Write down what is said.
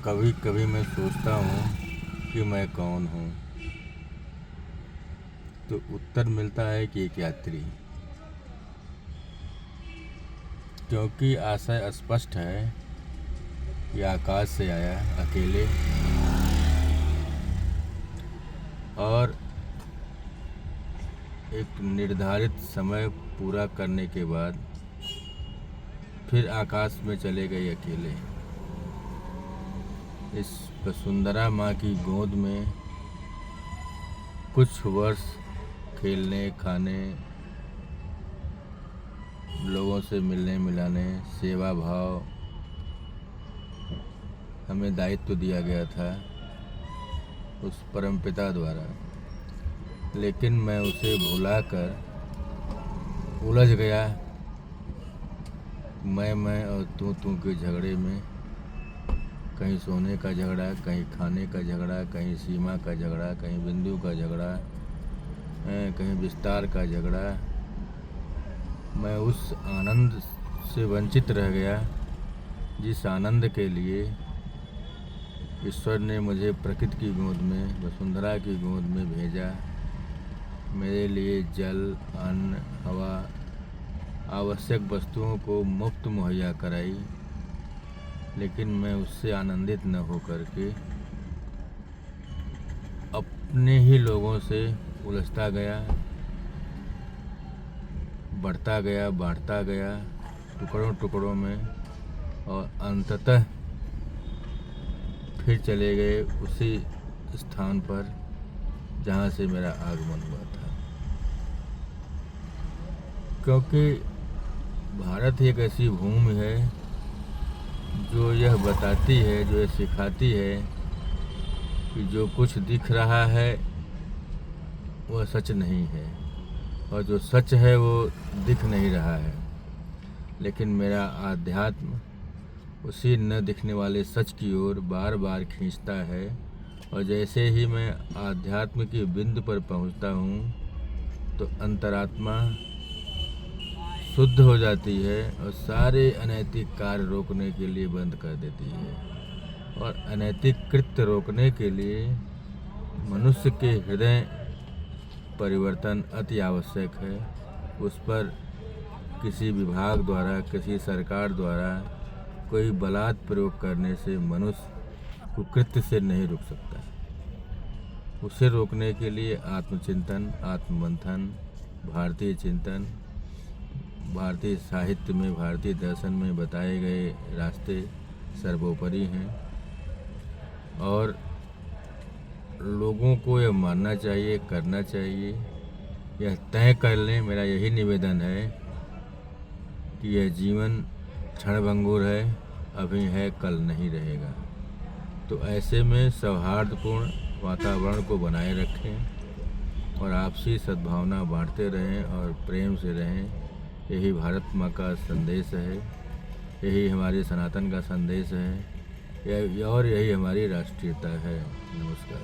कभी कभी मैं सोचता हूँ कि मैं कौन हूँ, तो उत्तर मिलता है कि एक यात्री। क्योंकि आशय स्पष्ट है, यह आकाश से आया अकेले और एक निर्धारित समय पूरा करने के बाद फिर आकाश में चले गए अकेले। इस वसुंधरा माँ की गोद में कुछ वर्ष खेलने, खाने, लोगों से मिलने मिलाने, सेवा भाव हमें दायित्व दिया गया था उस परमपिता द्वारा। लेकिन मैं उसे भुलाकर उलझ गया मैं और तू के झगड़े में। कहीं सोने का झगड़ा, कहीं खाने का झगड़ा, कहीं सीमा का झगड़ा, कहीं बिंदु का झगड़ा, कहीं विस्तार का झगड़ा। मैं उस आनंद से वंचित रह गया जिस आनंद के लिए ईश्वर ने मुझे प्रकृति की गोद में, वसुंधरा की गोद में भेजा। मेरे लिए जल, अन्न, हवा, आवश्यक वस्तुओं को मुफ्त मुहैया कराई। लेकिन मैं उससे आनंदित न होकर के अपने ही लोगों से उलझता गया, बढ़ता गया, बांटता गया टुकड़ों टुकड़ों में, और अंततः फिर चले गए उसी स्थान पर जहाँ से मेरा आगमन हुआ था। क्योंकि भारत एक ऐसी भूमि है जो यह बताती है, जो यह सिखाती है कि जो कुछ दिख रहा है वह सच नहीं है, और जो सच है वो दिख नहीं रहा है। लेकिन मेरा आध्यात्म उसी न दिखने वाले सच की ओर बार बार खींचता है, और जैसे ही मैं आध्यात्म की बिंदु पर पहुंचता हूं तो अंतरात्मा शुद्ध हो जाती है और सारे अनैतिक कार्य रोकने के लिए बंद कर देती है। और अनैतिक कृत्य रोकने के लिए मनुष्य के हृदय परिवर्तन अति आवश्यक है। उस पर किसी विभाग द्वारा, किसी सरकार द्वारा कोई बलात् प्रयोग करने से मनुष्य कुकृत्य से नहीं रुक सकता। उसे रोकने के लिए आत्मचिंतन, आत्ममंथन, भारतीय चिंतन, भारतीय साहित्य में, भारतीय दर्शन में बताए गए रास्ते सर्वोपरि हैं। और लोगों को यह मानना चाहिए, करना चाहिए, यह तय कर लें। मेरा यही निवेदन है कि यह जीवन क्षणभंगुर है, अभी है, कल नहीं रहेगा। तो ऐसे में सौहार्दपूर्ण वातावरण को बनाए रखें और आपसी सद्भावना बांटते रहें और प्रेम से रहें। यही भारत माँ का संदेश है, यही हमारे सनातन का संदेश है, और यही हमारी राष्ट्रीयता है। नमस्कार।